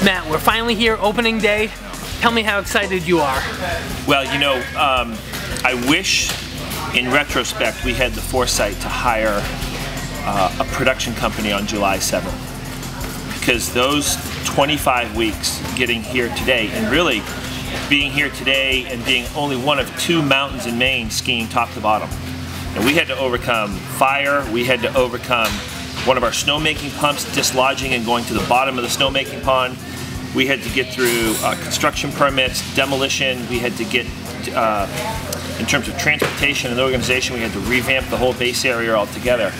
Matt, we're finally here, opening day. Tell me how excited you are. Well, you know, I wish, in retrospect, we had the foresight to hire a production company on July 7th. Because those 25 weeks getting here today, and really being here today and being only one of 2 mountains in Maine skiing top to bottom. And we had to overcome fire, we had to overcome one of our snowmaking pumps dislodging and going to the bottom of the snowmaking pond. We had to get through construction permits, demolition. We had to get, in terms of transportation and organization, we had to revamp the whole base area altogether.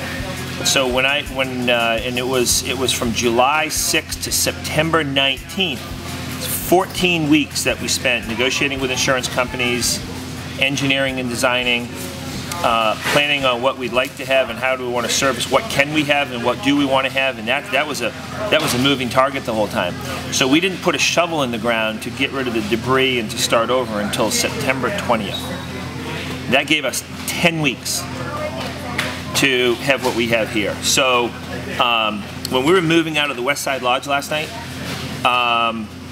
So and it was from July 6th to September 19th, 14 weeks that we spent negotiating with insurance companies, engineering and designing, planning on what we'd like to have and how do we want to service, what can we have and what do we want to have, and that was a moving target the whole time. So we didn't put a shovel in the ground to get rid of the debris and to start over until September 20th. That gave us 10 weeks to have what we have here. So when we were moving out of the West Side Lodge last night,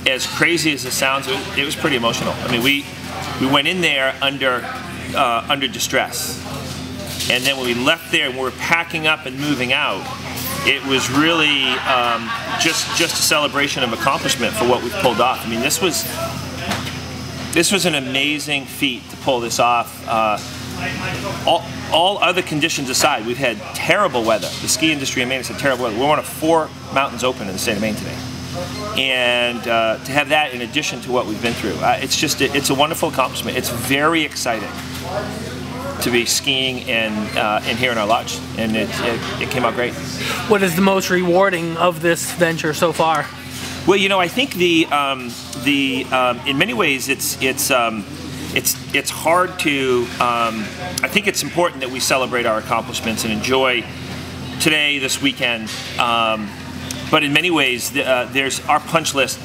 as crazy as it sounds, it was pretty emotional. I mean, we went in there under distress. And then when we left there and we were packing up and moving out, it was really just a celebration of accomplishment for what we've pulled off. I mean, this was an amazing feat to pull this off. All other conditions aside, we've had terrible weather. The ski industry in Maine has had terrible weather. We're one of 4 mountains open in the state of Maine today. And to have that in addition to what we've been through, it's a wonderful accomplishment. It's very exciting to be skiing and here in our lodge, and it came out great. What is the most rewarding of this venture so far? Well, you know, I think in many ways it's hard to. I think it's important that we celebrate our accomplishments and enjoy today, this weekend. But in many ways, our punch list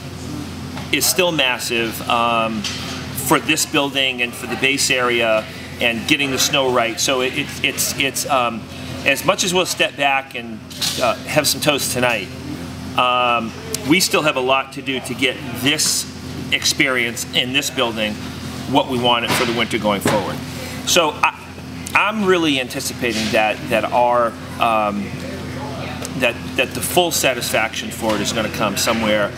is still massive for this building and for the base area and getting the snow right. So it's as much as we'll step back and have some toast tonight, we still have a lot to do to get this experience in this building what we want it for the winter going forward. So I'm really anticipating that our that the full satisfaction for it is going to come somewhere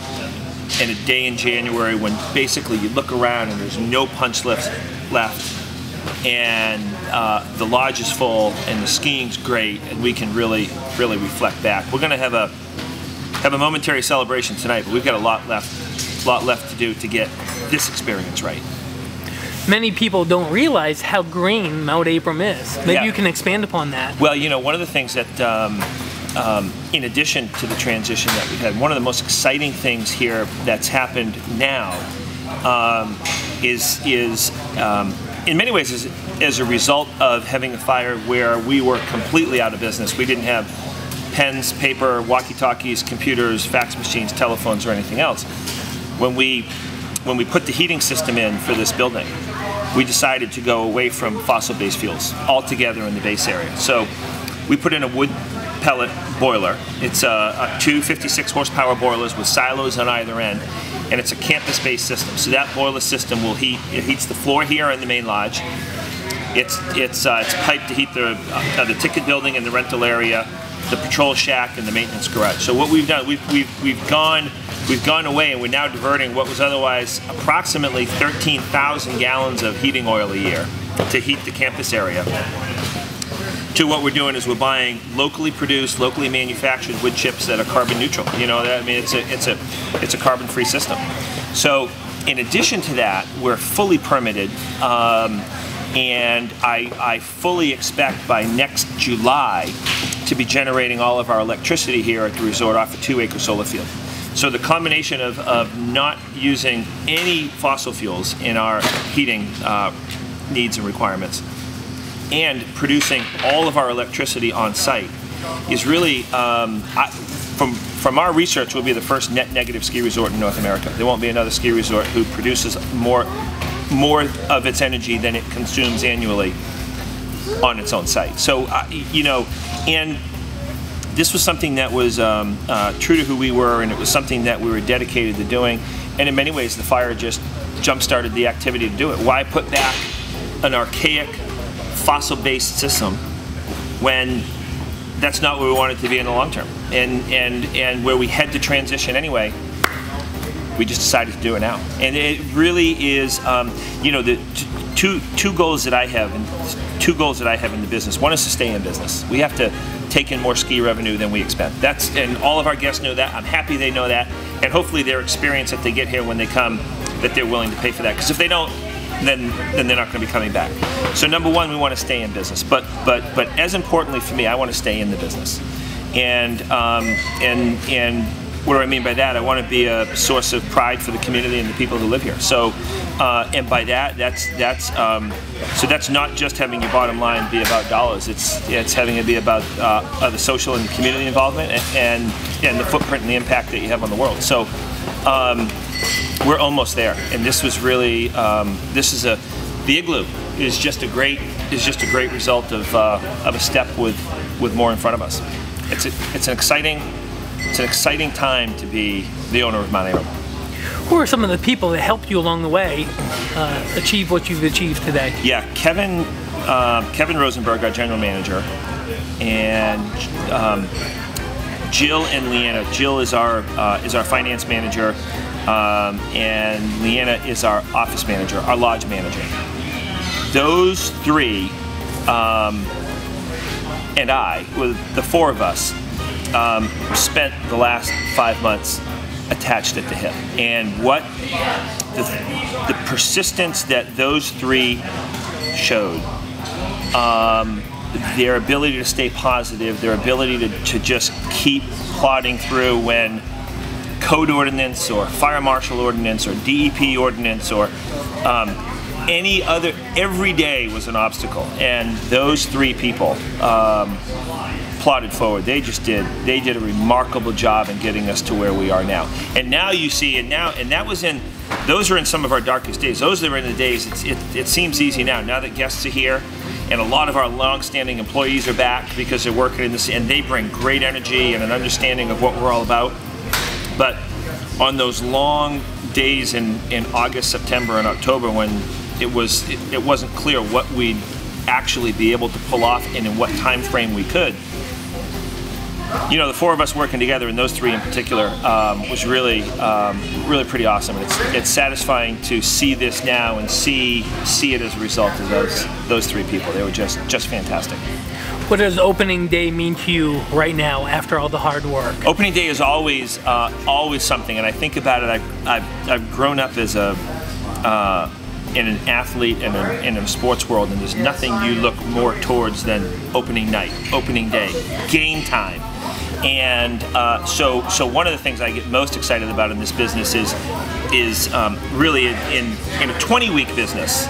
in a day in January when basically you look around and there's no punch lifts left, and the lodge is full and the skiing's great, and we can really reflect back. We're going to have a momentary celebration tonight, but we've got a lot left to do to get this experience right. Many people don't realize how green Mount Abram is. Maybe you can expand upon that. Well, you know, one of the things that in addition to the transition that we've had, one of the most exciting things here that's happened now is in many ways as a result of having a fire where we were completely out of business. We didn't have pens, paper, walkie-talkies, computers, fax machines, telephones, or anything else. When we put the heating system in for this building, we decided to go away from fossil-based fuels altogether in the base area. So we put in a wood pellet boiler. It's 2 56 horsepower boilers with silos on either end, and it's a campus-based system. So that boiler system will heats the floor here in the main lodge. It's piped to heat the ticket building and the rental area, the patrol shack, and the maintenance garage. So what we've done, we've gone away, and we're now diverting what was otherwise approximately 13,000 gallons of heating oil a year to heat the campus area. To what we're doing is we're buying locally produced, locally manufactured wood chips that are carbon neutral. You know, I mean, it's a carbon-free system. So in addition to that, we're fully permitted, and I fully expect by next July to be generating all of our electricity here at the resort off a 2-acre solar field. So the combination of not using any fossil fuels in our heating needs and requirements, and producing all of our electricity on site is really, from our research, will be the first net negative ski resort in North America. There won't be another ski resort who produces more of its energy than it consumes annually on its own site. So, you know, and this was something that was true to who we were, and it was something that we were dedicated to doing. And in many ways, the fire just jump-started the activity to do it. Why put back an archaic, fossil-based system when that's not where we want it to be in the long term? And where we had to transition anyway, we just decided to do it now. And it really is, you know, the two goals that I have, in the business. One is to stay in business. We have to take in more ski revenue than we expect. And all of our guests know that. I'm happy they know that, and hopefully their experience that they get here when they come, that they're willing to pay for that. Because if they don't, then they're not going to be coming back. So number one, we want to stay in business. But as importantly for me, I want to stay in the business. And what do I mean by that? I want to be a source of pride for the community and the people who live here. So, and by that, that's not just having your bottom line be about dollars. It's having it be about the social and community involvement and the footprint and the impact that you have on the world. So, we're almost there. And this was really the Igloo is just a great result of a step with more in front of us. It's an exciting time to be the owner of Mount Abram. Who are some of the people that helped you along the way achieve what you've achieved today? Yeah, Kevin Rosenberg, our general manager, and Jill and Leanna. Jill is our finance manager, and Leanna is our office manager, our lodge manager. Those three, and I, with the four of us, spent the last 5 months attached at the hip. And what the persistence that those three showed, their ability to stay positive, their ability to just keep plodding through when code ordinance or fire marshal ordinance or DEP ordinance or every day was an obstacle. And those three people plodded forward. They did a remarkable job in getting us to where we are now. And now you see, those are in some of our darkest days. Those are in the days, it seems easy now that guests are here, and a lot of our long-standing employees are back because they're working in this, and they bring great energy and an understanding of what we're all about. But on those long days in August, September, and October when it wasn't clear what we'd actually be able to pull off and in what time frame we could, you know, the four of us working together, and those three in particular, was really pretty awesome. It's satisfying to see this now and see it as a result of those three people. They were just fantastic. What does opening day mean to you right now after all the hard work? Opening day is always something, and I think about it. I've grown up as in an athlete and in a sports world, and there's nothing you look more towards than opening night, opening day, game time. And so one of the things I get most excited about in this business is really in a 20-week business,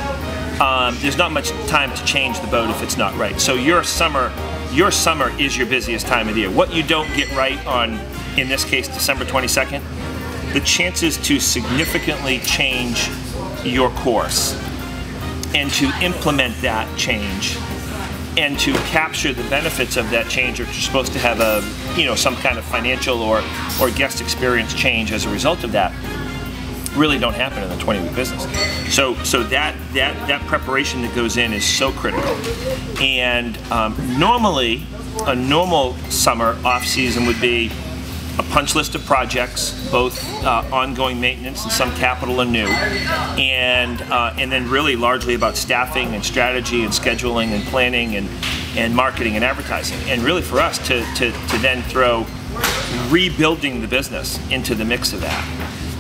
there's not much time to change the boat if it's not right. So your summer is your busiest time of the year. What you don't get right on, in this case, December 22nd, the chances to significantly change your course and to implement that change and to capture the benefits of that change, or you're supposed to have some kind of financial or guest experience change as a result of that, really don't happen in the 20-week business. So that preparation that goes in is so critical. And normally, a normal summer off season would be a punch list of projects, both ongoing maintenance and some capital and new, and then really largely about staffing and strategy and scheduling and planning and marketing and advertising. And really for us to then throw rebuilding the business into the mix of that,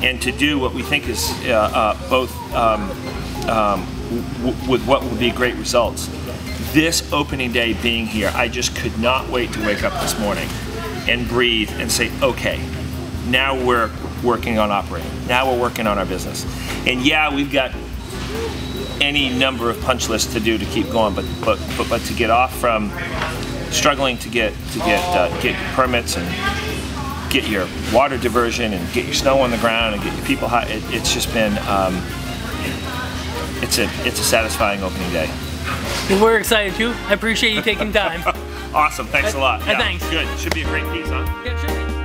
and to do what we think is both with what will be great results. This opening day being here, I just could not wait to wake up this morning and breathe and say, okay, now we're working on operating. Now we're working on our business. And yeah, we've got any number of punch lists to do to keep going, but to get off from struggling to get your permits and get your water diversion and get your snow on the ground and get your people high, it's just been it's a satisfying opening day. Well, we're excited too. I appreciate you taking time. Awesome. Thanks a lot. Yeah, thanks. Good. Should be a great piece, huh? Yeah, sure.